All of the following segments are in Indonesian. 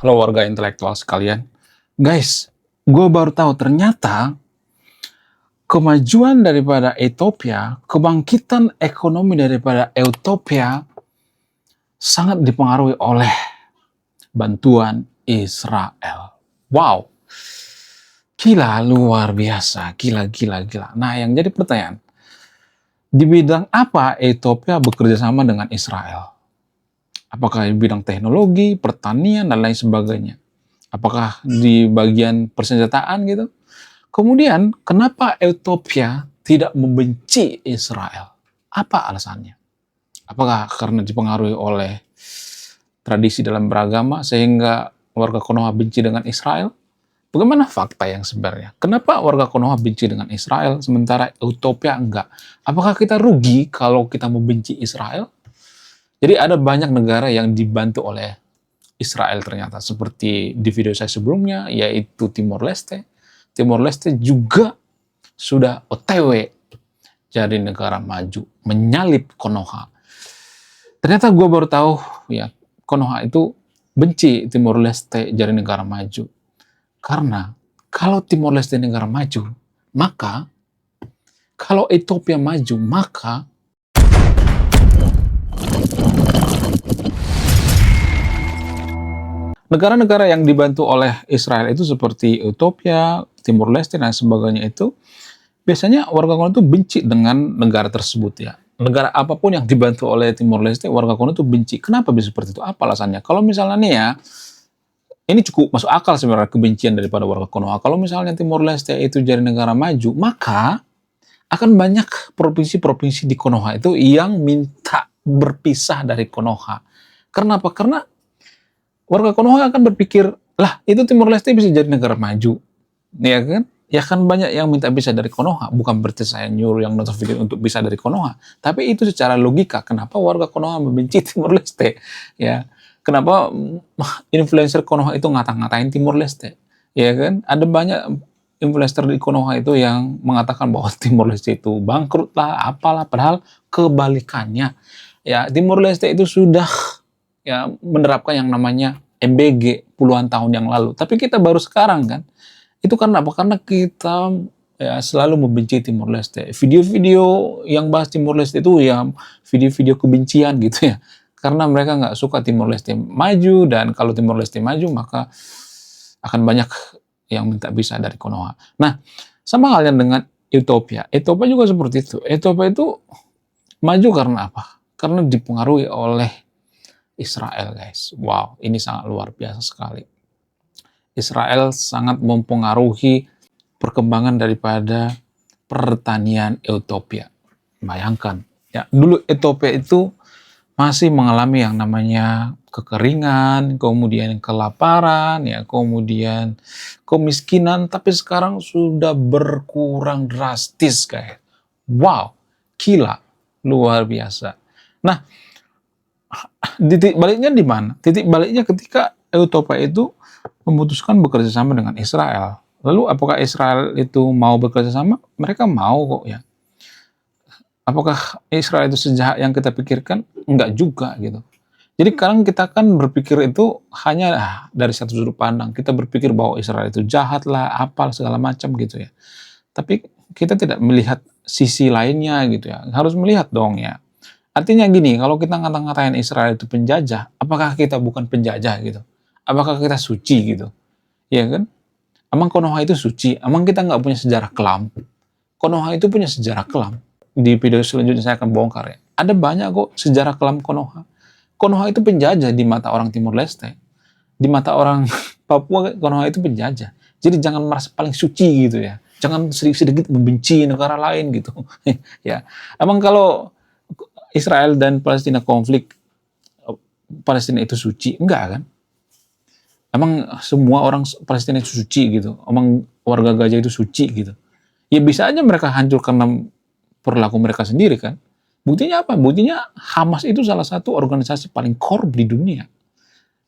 Halo warga intelektual sekalian. Guys, gue baru tahu ternyata kemajuan daripada Ethiopia, kebangkitan ekonomi daripada Ethiopia sangat dipengaruhi oleh bantuan Israel. Wow, gila, luar biasa, gila. Nah, yang jadi pertanyaan, di bidang apa Ethiopia bekerja sama dengan Israel? Apakah di bidang teknologi, pertanian, dan lain sebagainya? Apakah di bagian persenjataan gitu? Kemudian, kenapa Ethiopia tidak membenci Israel? Apa alasannya? Apakah karena dipengaruhi oleh tradisi dalam beragama sehingga warga Konoha benci dengan Israel? Bagaimana fakta yang sebenarnya? Kenapa warga Konoha benci dengan Israel sementara Ethiopia enggak? Apakah kita rugi kalau kita membenci Israel? Jadi ada banyak negara yang dibantu oleh Israel ternyata, seperti di video saya sebelumnya, yaitu Timor Leste. Timor Leste juga sudah OTW jadi negara maju, menyalip Konoha. Ternyata gue baru tahu ya, Konoha itu benci Timor Leste jadi negara maju. Karena kalau Timor Leste negara maju, maka kalau Ethiopia maju, maka negara-negara yang dibantu oleh Israel itu seperti Ethiopia, Timor Leste, dan sebagainya itu, biasanya warga Konoha itu benci dengan negara tersebut ya. Negara apapun yang dibantu oleh Timor Leste, warga Konoha itu benci. Kenapa bisa seperti itu? Apa alasannya? Kalau misalnya nih ya, ini cukup masuk akal sebenarnya kebencian daripada warga Konoha. Kalau misalnya Timor Leste itu jadi negara maju, maka akan banyak provinsi-provinsi di Konoha itu yang minta berpisah dari Konoha. Kenapa? Karena warga Konoha akan berpikir, lah itu Timor Leste bisa jadi negara maju, ya kan? Ya kan banyak yang minta bisa dari Konoha, bukan berarti saya nyuruh yang notifikat untuk bisa dari Konoha, tapi itu secara logika, kenapa warga Konoha membenci Timor Leste, ya? Kenapa influencer Konoha itu ngata-ngatain Timor Leste, ya kan? Ada banyak influencer di Konoha itu yang mengatakan bahwa Timor Leste itu bangkrut lah, apalah, padahal kebalikannya, ya Timor Leste itu sudah ya menerapkan yang namanya MBG puluhan tahun yang lalu. Tapi kita baru sekarang kan. Itu karena apa? Karena kita ya selalu membenci Timor Leste. Video-video yang bahas Timor Leste itu ya video-video kebencian gitu ya. Karena mereka nggak suka Timor Leste maju, dan kalau Timor Leste maju maka akan banyak yang minta bisa dari Konoha. Nah, sama halnya dengan Ethiopia. Ethiopia juga seperti itu. Ethiopia itu maju karena apa? Karena dipengaruhi oleh Israel, guys. Wow, ini sangat luar biasa sekali. Israel sangat mempengaruhi perkembangan daripada pertanian Ethiopia. Bayangkan, ya dulu Ethiopia itu masih mengalami yang namanya kekeringan, kemudian kelaparan, ya kemudian kemiskinan, tapi sekarang sudah berkurang drastis, guys. Wow, gila, luar biasa. Nah, titik baliknya di mana? Titik baliknya ketika Ethiopia itu memutuskan bekerja sama dengan Israel. Lalu apakah Israel itu mau bekerja sama? Mereka mau kok ya. Apakah Israel itu sejahat yang kita pikirkan? Enggak juga gitu. Jadi sekarang kita kan berpikir itu hanya dari satu sudut pandang. Kita berpikir bahwa Israel itu jahat lah, apal segala macam gitu ya. Tapi kita tidak melihat sisi lainnya gitu ya. Harus melihat dong ya. Artinya gini, kalau kita ngata-ngatain Israel itu penjajah, apakah kita bukan penjajah gitu? Apakah kita suci gitu? Ya kan? Emang Konoha itu suci? Emang kita nggak punya sejarah kelam? Konoha itu punya sejarah kelam. Di video selanjutnya saya akan bongkar ya. Ada banyak kok sejarah kelam Konoha. Konoha itu penjajah di mata orang Timor Leste. Di mata orang Papua, Konoha itu penjajah. Jadi jangan merasa paling suci gitu ya. Jangan sedikit-sedikit membenci negara lain gitu. Ya. Emang kalau Israel dan Palestina konflik, Palestina itu suci? Enggak kan? Emang semua orang Palestina itu suci gitu? Emang warga Gaza itu suci gitu? Ya bisa aja mereka hancur karena perilaku mereka sendiri kan? Buktinya apa? Buktinya Hamas itu salah satu organisasi paling korup di dunia.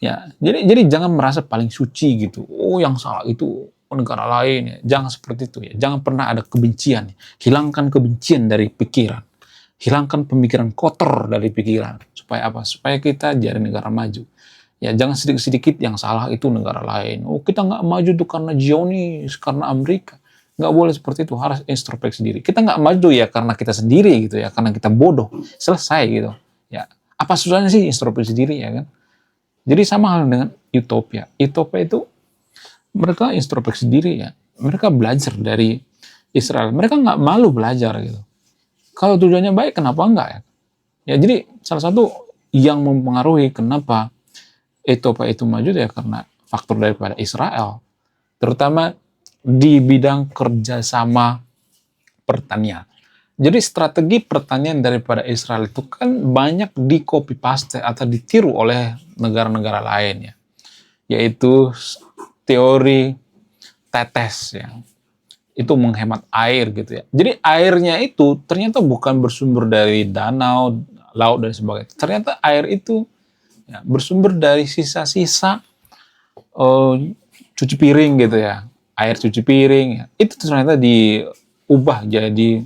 Ya, jadi jangan merasa paling suci gitu. Oh, yang salah itu negara lain ya. Jangan seperti itu ya. Jangan pernah ada kebencian. Hilangkan kebencian dari pikiran. Hilangkan pemikiran kotor dari pikiran. Supaya apa? Supaya kita jadi negara maju. Ya jangan sedikit-sedikit yang salah itu negara lain. Oh kita nggak maju tuh karena Zionis, karena Amerika. Nggak boleh seperti itu, harus introspeksi diri. Kita nggak maju ya karena kita sendiri gitu ya, karena kita bodoh. Selesai gitu. Ya, apa susahnya sih introspeksi diri ya kan? Jadi sama hal dengan utopia. Utopia itu mereka introspeksi diri ya. Mereka belajar dari Israel. Mereka nggak malu belajar gitu. Kalau tujuannya baik, kenapa enggak ya? Ya jadi salah satu yang mempengaruhi kenapa Ethiopia itu maju ya karena faktor daripada Israel, terutama di bidang kerjasama pertanian. Jadi strategi pertanian daripada Israel itu kan banyak di copy paste atau ditiru oleh negara-negara lain ya, yaitu teori tetes ya. Itu menghemat air gitu ya. Jadi airnya itu ternyata bukan bersumber dari danau, laut dan sebagainya. Ternyata air itu ya, bersumber dari sisa-sisa cuci piring gitu ya, air cuci piring ya. Itu ternyata diubah jadi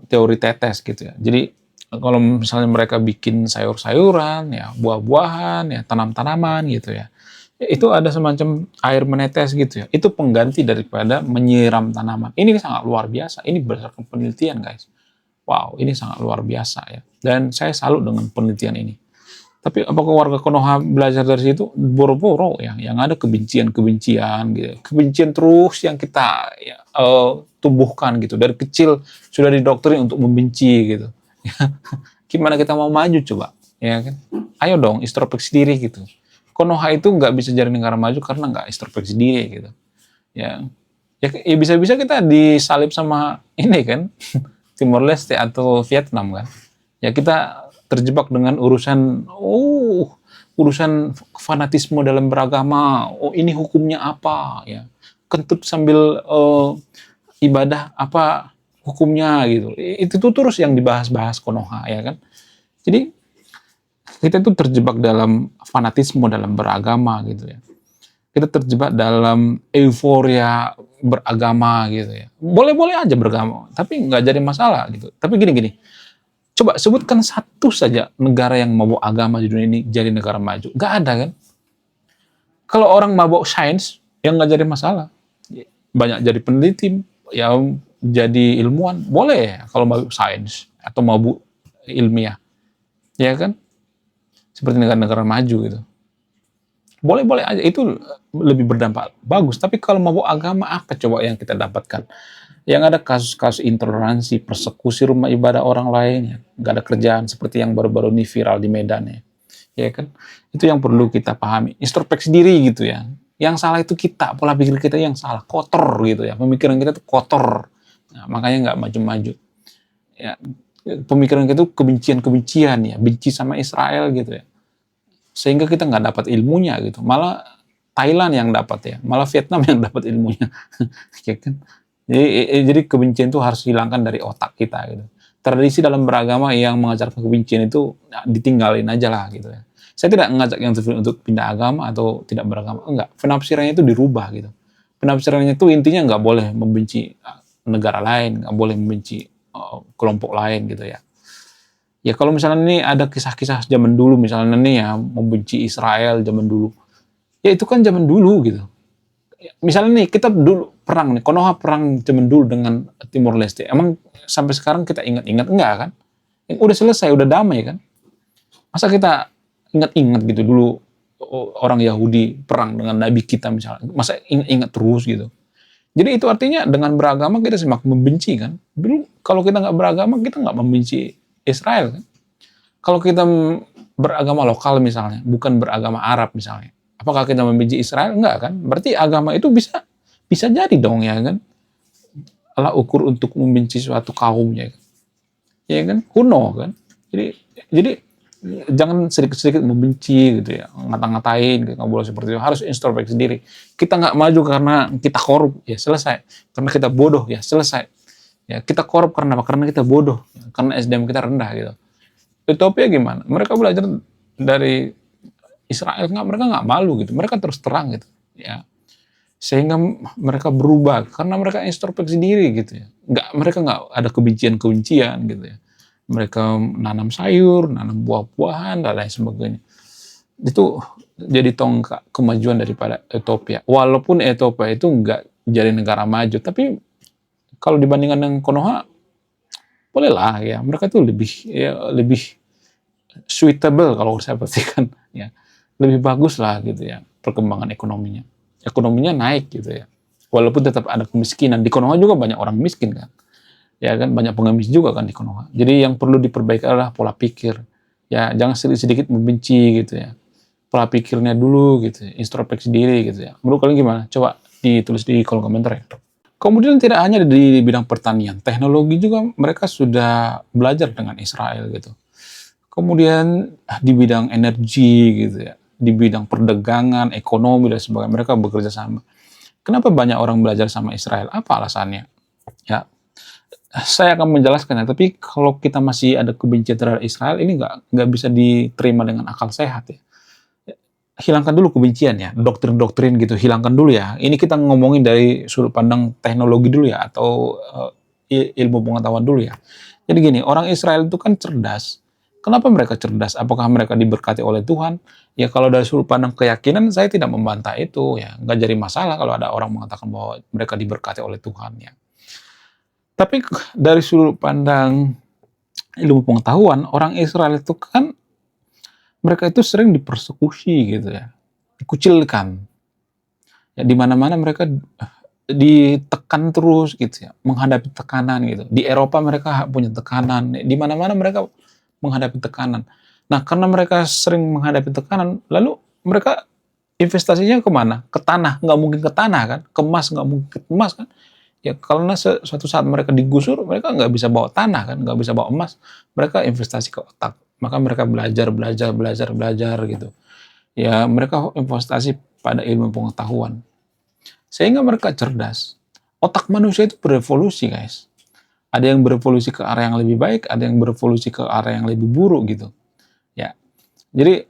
teori tetes gitu ya. Jadi kalau misalnya mereka bikin sayur-sayuran ya, buah-buahan ya, tanam-tanaman gitu ya, itu ada semacam air menetes gitu ya. Itu pengganti daripada menyiram tanaman. Ini sangat luar biasa. Ini berdasarkan penelitian guys. Wow, ini sangat luar biasa ya. Dan saya salut dengan penelitian ini. Tapi apakah warga Konoha belajar dari situ? Boro-boro ya, yang ada kebencian-kebencian gitu. Kebencian terus yang kita ya, tumbuhkan gitu. Dari kecil sudah didoktrin untuk membenci gitu. Gimana kita mau maju coba? Ya kan? Ayo dong introspeksi diri gitu. Konoha itu nggak bisa jadi negara maju karena nggak introspeksi diri gitu. Ya, ya bisa-bisa kita disalib sama ini kan, Timor Leste atau Vietnam kan. Ya kita terjebak dengan urusan fanatisme dalam beragama. Oh ini hukumnya apa ya? Kentut sambil ibadah apa hukumnya gitu. Itu tuh terus yang dibahas-bahas Konoha ya kan. Jadi kita tuh terjebak dalam fanatisme dalam beragama gitu ya. Kita terjebak dalam euforia beragama gitu ya. Boleh-boleh aja beragama, tapi nggak jadi masalah gitu. Tapi gini-gini, coba sebutkan satu saja negara yang mabuk agama di dunia ini jadi negara maju. Nggak ada kan? Kalau orang mabuk sains, yang nggak jadi masalah. Banyak jadi peneliti, yang jadi ilmuwan, boleh ya kalau mabuk sains atau mabuk ilmiah. Ya kan? Seperti negara-negara maju gitu. Boleh-boleh aja, itu lebih berdampak bagus. Tapi kalau mabuk agama, apa coba yang kita dapatkan? Yang ada kasus-kasus intoleransi, persekusi rumah ibadah orang lain, ya. Nggak ada kerjaan seperti yang baru-baru ini viral di Medan ya. Ya kan? Itu yang perlu kita pahami. Introspeksi diri gitu ya. Yang salah itu kita, pola pikir kita yang salah, kotor gitu ya. Pemikiran kita tuh kotor. Nah, makanya nggak maju-maju. Ya, pemikiran kita tuh kebencian-kebencian ya, benci sama Israel gitu ya. Sehingga kita nggak dapat ilmunya gitu. Malah Thailand yang dapat ya, malah Vietnam yang dapat ilmunya. Ya kan? Jadi kebencian itu harus hilangkan dari otak kita gitu. Tradisi dalam beragama yang mengajarkan kebencian itu ya, ditinggalin aja lah gitu ya. Saya tidak mengajak yang untuk pindah agama atau tidak beragama, enggak. Penafsirannya itu dirubah gitu. Penafsirannya itu intinya nggak boleh membenci negara lain, nggak boleh membenci kelompok lain gitu ya. Ya kalau misalnya ini ada kisah-kisah zaman dulu misalnya nih ya membenci Israel zaman dulu, ya itu kan zaman dulu gitu. Misalnya nih kita dulu perang nih, Konoha perang zaman dulu dengan Timor Leste. Emang sampai sekarang kita ingat-ingat enggak kan? Udah selesai, udah damai kan? Masa kita ingat-ingat gitu dulu orang Yahudi perang dengan Nabi kita misalnya, masa ingat-ingat terus gitu. Jadi itu artinya dengan beragama kita semakin membenci kan? Dulu kalau kita nggak beragama kita nggak membenci Israel kan? Kalau kita beragama lokal misalnya, bukan beragama Arab misalnya, apakah kita membenci Israel? Enggak kan? Berarti agama itu bisa jadi dong ya kan? Alat ukur untuk membenci suatu kaum ya kan? Ya kan? Kuno kan? Jadi jangan sedikit-sedikit membenci gitu ya, ngata-ngatain, gitu. Nggak boleh seperti itu. Harus introspeksi diri. Kita nggak maju karena kita korup, ya selesai. Karena kita bodoh, ya selesai. Ya kita korup karena apa? Karena kita bodoh, ya. Karena SDM kita rendah gitu. Utopia gimana? Mereka belajar dari Israel, mereka nggak malu gitu. Mereka terus terang gitu, ya. Sehingga mereka berubah karena mereka introspeksi diri gitu ya. Mereka nggak ada kebencian-kebencian gitu ya. Mereka nanam sayur, nanam buah-buahan, dan lain sebagainya. Itu jadi tonggak kemajuan daripada Ethiopia. Walaupun Ethiopia itu nggak jadi negara maju, tapi kalau dibandingkan dengan Konoha, bolehlah ya. Mereka tuh lebih suitable kalau saya perhatikan ya. Lebih bagus lah gitu ya perkembangan ekonominya. Ekonominya naik gitu ya. Walaupun tetap ada kemiskinan. Di Konoha juga banyak orang miskin kan. Ya kan banyak pengemis juga kan di Konoha. Jadi yang perlu diperbaiki adalah pola pikir. Ya jangan sedikit-sedikit membenci gitu ya. Pola pikirnya dulu gitu, introspeksi diri gitu ya. Menurut kalian gimana? Coba ditulis di kolom komentar ya. Kemudian tidak hanya di bidang pertanian, teknologi juga mereka sudah belajar dengan Israel gitu. Kemudian di bidang energi gitu ya, di bidang perdagangan, ekonomi dan sebagainya mereka bekerja sama. Kenapa banyak orang belajar sama Israel? Apa alasannya? Ya, saya akan menjelaskannya. Tapi kalau kita masih ada kebencian terhadap Israel, ini nggak bisa diterima dengan akal sehat ya. Hilangkan dulu kebencian ya, doktrin-doktrin gitu, hilangkan dulu ya. Ini kita ngomongin dari sudut pandang teknologi dulu ya, atau ilmu pengetahuan dulu ya. Jadi gini, orang Israel itu kan cerdas. Kenapa mereka cerdas? Apakah mereka diberkati oleh Tuhan? Ya kalau dari sudut pandang keyakinan, saya tidak membantah itu ya. Nggak jadi masalah kalau ada orang mengatakan bahwa mereka diberkati oleh Tuhan ya. Tapi dari sudut pandang ilmu pengetahuan, orang Israel itu kan mereka itu sering dipersekusi gitu ya, dikucilkan. Ya, di mana-mana mereka ditekan terus gitu ya, menghadapi tekanan gitu. Di Eropa mereka punya tekanan, di mana-mana mereka menghadapi tekanan. Nah, karena mereka sering menghadapi tekanan, lalu mereka investasinya kemana? Ke tanah, nggak mungkin ke tanah kan, ke emas nggak mungkin ke emas kan. Ya karena suatu saat mereka digusur, mereka nggak bisa bawa tanah kan, nggak bisa bawa emas, mereka investasi ke otak. Maka mereka belajar gitu. Ya mereka investasi pada ilmu pengetahuan. Sehingga mereka cerdas. Otak manusia itu berevolusi guys. Ada yang berevolusi ke arah yang lebih baik, ada yang berevolusi ke arah yang lebih buruk gitu. Ya, jadi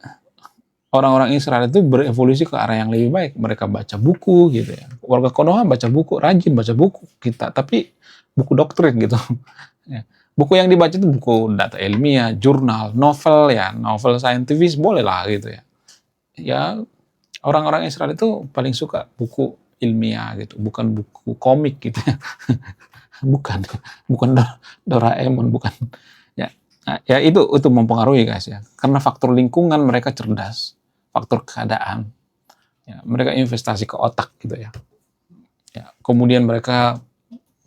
orang-orang Israel itu berevolusi ke arah yang lebih baik. Mereka baca buku gitu ya. Warga Konoha baca buku, rajin baca buku kita, tapi buku doktrin gitu. Ya. Buku yang dibaca itu buku data ilmiah, jurnal, novel ya, novel saintifis boleh lah gitu ya. Ya orang-orang Israel itu paling suka buku ilmiah gitu, bukan buku komik gitu ya. bukan, bukan Doraemon, bukan. Ya, nah, ya itu mempengaruhi guys ya. Karena faktor lingkungan mereka cerdas, faktor keadaan. Ya, mereka investasi ke otak gitu ya. Ya, kemudian mereka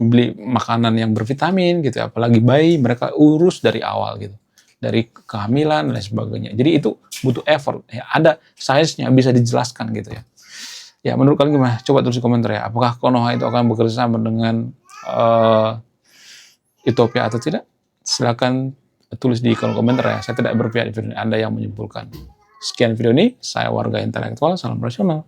beli makanan yang bervitamin gitu ya, apalagi bayi mereka urus dari awal gitu. Dari kehamilan dan sebagainya. Jadi itu butuh effort. Ya, ada sainsnya bisa dijelaskan gitu ya. Ya menurut kalian gimana? Coba tulis di komentar ya. Apakah Konoha itu akan bekerja sama dengan Ethiopia atau tidak? Silakan tulis di kolom komentar ya. Saya tidak berpihak di video ini. Anda yang menyimpulkan. Sekian video ini. Saya Warga Intelektual. Salam rasional.